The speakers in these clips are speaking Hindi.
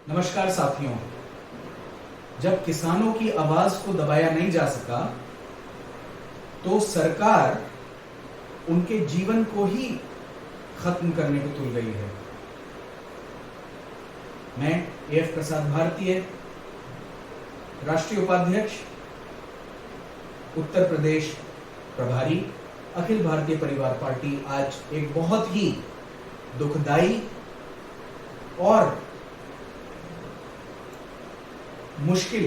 नमस्कार साथियों। जब किसानों की आवाज को दबाया नहीं जा सका तो सरकार उनके जीवन को ही खत्म करने को तुल रही है। मैं एएफ प्रसाद भारतीय, राष्ट्रीय उपाध्यक्ष, उत्तर प्रदेश प्रभारी, अखिल भारतीय परिवार पार्टी, आज एक बहुत ही दुखदाई और मुश्किल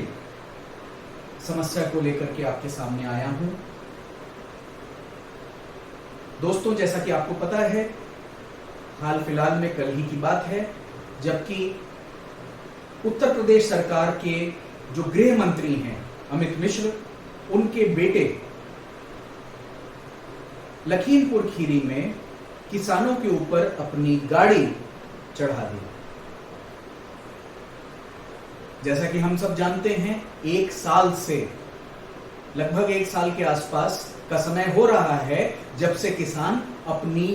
समस्या को लेकर के आपके सामने आया हूं। दोस्तों, जैसा कि आपको पता है, हाल फिलहाल में कल ही की बात है जबकि उत्तर प्रदेश सरकार के जो गृह मंत्री हैं अमित मिश्र, उनके बेटे लखीमपुर खीरी में किसानों के ऊपर अपनी गाड़ी चढ़ा दी। जैसा कि हम सब जानते हैं, लगभग एक साल के आसपास का समय हो रहा है जब से किसान अपनी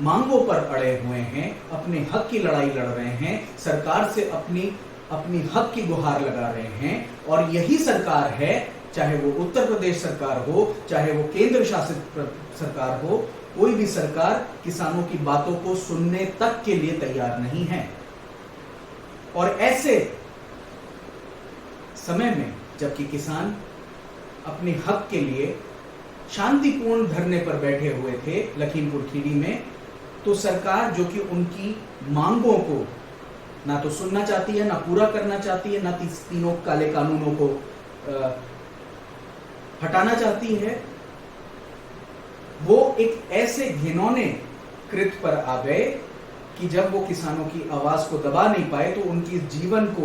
मांगों पर अड़े हुए हैं, अपने हक की लड़ाई लड़ रहे हैं, सरकार से अपनी हक की गुहार लगा रहे हैं। और यही सरकार है, चाहे वो उत्तर प्रदेश सरकार हो, चाहे वो केंद्र शासित सरकार हो, कोई भी सरकार किसानों की बातों को सुनने तक के लिए तैयार नहीं है। और ऐसे समय में जबकि किसान अपने हक के लिए शांतिपूर्ण धरने पर बैठे हुए थे लखीमपुर खीरी में, तो सरकार जो कि उनकी मांगों को ना तो सुनना चाहती है, ना पूरा करना चाहती है, ना तीनों काले कानूनों को हटाना चाहती है, वो एक ऐसे घिनौने कृत्य पर आ गए कि जब वो किसानों की आवाज को दबा नहीं पाए तो उनकी जीवन को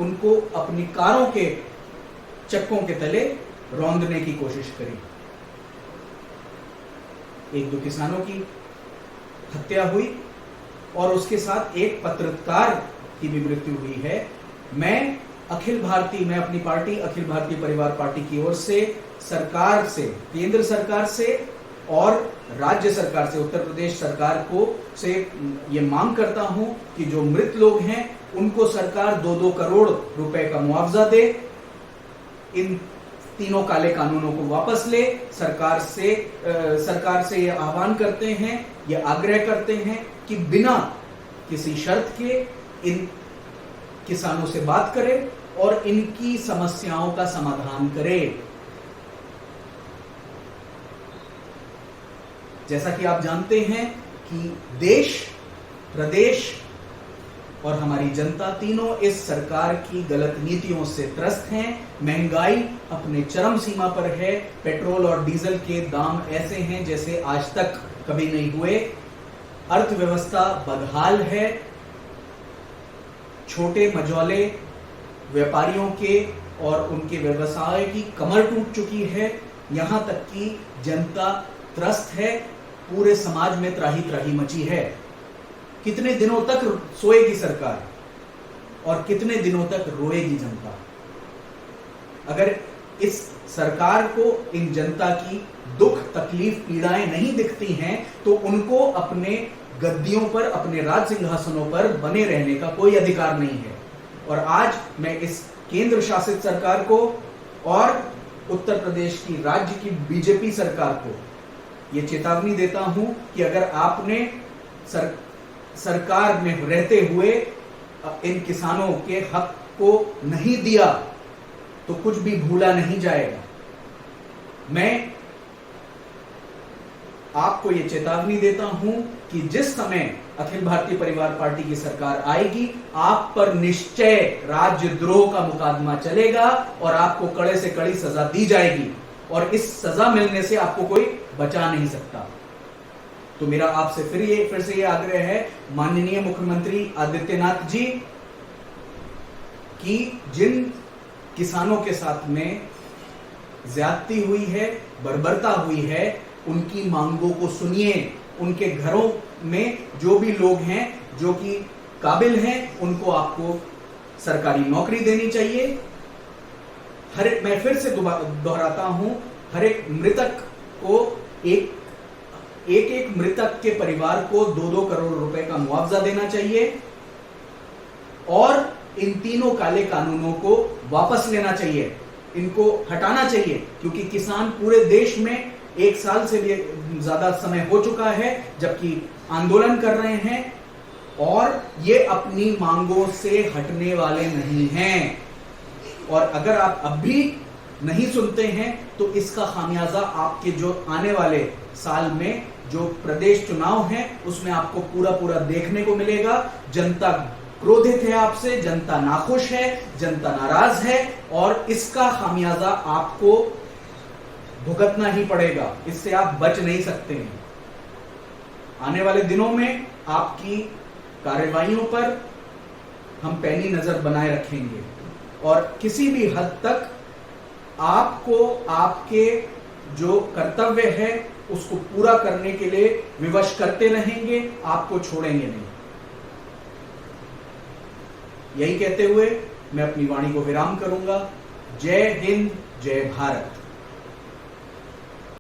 उनको अपनी कारों के चक्कों के तले रौंदने की कोशिश करी। एक दो किसानों की हत्या हुई और उसके साथ एक पत्रकार की भी मृत्यु हुई है। मैं अपनी पार्टी अखिल भारतीय परिवार पार्टी की ओर से सरकार से, केंद्र सरकार से और राज्य सरकार से, उत्तर प्रदेश सरकार से ये मांग करता हूं कि जो मृत लोग हैं उनको सरकार 2-2 करोड़ रुपए का मुआवजा दे, इन तीनों काले कानूनों को वापस ले। सरकार से ये आह्वान करते हैं, ये आग्रह करते हैं कि बिना किसी शर्त के इन किसानों से बात करे और इनकी समस्याओं का समाधान करे। जैसा कि आप जानते हैं कि देश, प्रदेश और हमारी जनता तीनों इस सरकार की गलत नीतियों से त्रस्त हैं। महंगाई अपने चरम सीमा पर है। पेट्रोल और डीजल के दाम ऐसे हैं जैसे आज तक कभी नहीं हुए। अर्थव्यवस्था बदहाल है। छोटे मझौले व्यापारियों के और उनके व्यवसाय की कमर टूट चुकी है। यहां तक कि जनता त्रस्त है। पूरे समाज में त्राही त्राही मची है। कितने दिनों तक सोएगी सरकार और कितने दिनों तक रोएगी जनता? अगर इस सरकार को इन जनता की दुख, तकलीफ, पीड़ाएं नहीं दिखती हैं तो उनको अपने गद्दियों पर, अपने राज सिंहासनों पर बने रहने का कोई अधिकार नहीं है। और आज मैं इस केंद्र शासित सरकार को और उत्तर प्रदेश की राज्य की बीजेपी सरकार को ये चेतावनी देता हूं कि अगर आपने सरकार में रहते हुए इन किसानों के हक को नहीं दिया तो कुछ भी भूला नहीं जाएगा। मैं आपको ये चेतावनी देता हूं कि जिस समय अखिल भारतीय परिवार पार्टी की सरकार आएगी, आप पर निश्चय राजद्रोह का मुकदमा चलेगा और आपको कड़े से कड़ी सजा दी जाएगी और इस सजा मिलने से आपको कोई बचा नहीं सकता। तो मेरा आपसे फिर से ये आग्रह है, माननीय मुख्यमंत्री आदित्यनाथ जी, कि जिन किसानों के साथ में ज्यादती हुई है, बर्बरता हुई है, उनकी मांगों को सुनिए। उनके घरों में जो भी लोग हैं जो कि काबिल हैं, उनको आपको सरकारी नौकरी देनी चाहिए। मैं फिर से दोहराता हूं, हर एक मृतक को एक मृतक के परिवार को 2-2 करोड़ रुपए का मुआवजा देना चाहिए और इन तीनों काले कानूनों को वापस लेना चाहिए, इनको हटाना चाहिए, क्योंकि किसान पूरे देश में 1 साल से भी ज्यादा समय हो चुका है जबकि आंदोलन कर रहे हैं और ये अपनी मांगों से हटने वाले नहीं हैं। और अगर आप अब भी नहीं सुनते हैं तो इसका खामियाजा आपके जो आने वाले साल में जो प्रदेश चुनाव हैं उसमें आपको पूरा देखने को मिलेगा। जनता क्रोधित है आपसे, जनता नाखुश है, जनता नाराज है और इसका खामियाजा आपको भुगतना ही पड़ेगा, इससे आप बच नहीं सकते हैं। आने वाले दिनों में आपकी कार्रवाइयों पर हम पैनी नजर बनाए रखेंगे और किसी भी हद तक आपको आपके जो कर्तव्य है उसको पूरा करने के लिए विवश करते रहेंगे, आपको छोड़ेंगे नहीं। यही कहते हुए मैं अपनी वाणी को विराम करूंगा। जय हिंद, जय भारत।